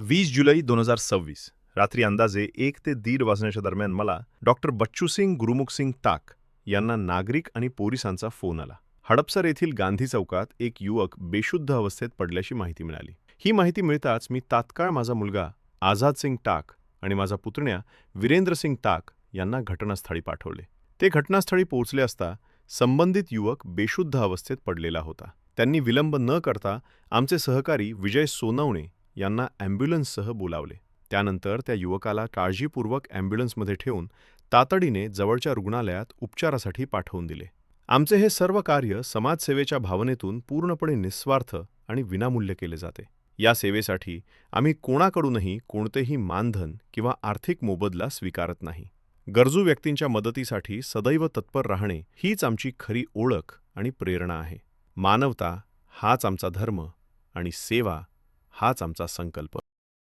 20 जुलै 2026 रात्री अंदाजे 1 ते 1:30 वाजण्याच्या दरम्यान मला डॉक्टर बच्चू सिंग गुरुमुख सिंग ताक यांना नागरिक आणि पोलिसांचा फोन आला. हडपसर येथील गांधी चौकात एक युवक बेशुद्ध अवस्थेत पडल्याची माहिती मिळाली. ही माहिती मिळताच मी तात्काळ माझा मुलगा आझाद सिंग टाक आणि माझा पुतण्या वीरेंद्र सिंग टाक यांना घटनास्थळी पाठवले. ते घटनास्थळी पोहोचले असता संबंधित युवक बेशुद्ध अवस्थेत पडलेला होता. त्यांनी विलंब न करता आमचे सहकारी विजय सोनवणे यांना ॲम्ब्युलन्ससह बोलावले. त्यानंतर त्या युवकाला काळजीपूर्वक ॲम्ब्युलन्समध्ये ठेवून तातडीने जवळच्या रुग्णालयात उपचारासाठी पाठवून दिले. आमचे हे सर्व कार्य समाजसेवेच्या भावनेतून पूर्णपणे निस्वार्थ आणि विनामूल्य केले जाते. या सेवेसाठी आम्ही कोणाकडूनही कोणतेही मानधन किंवा आर्थिक मोबदला स्वीकारत नाही. गरजू व्यक्तींच्या मदतीसाठी सदैव तत्पर राहणे हीच आमची खरी ओळख आणि प्रेरणा आहे. मानवता हाच आमचा धर्म आणि सेवा हाच आमचा संकल्प.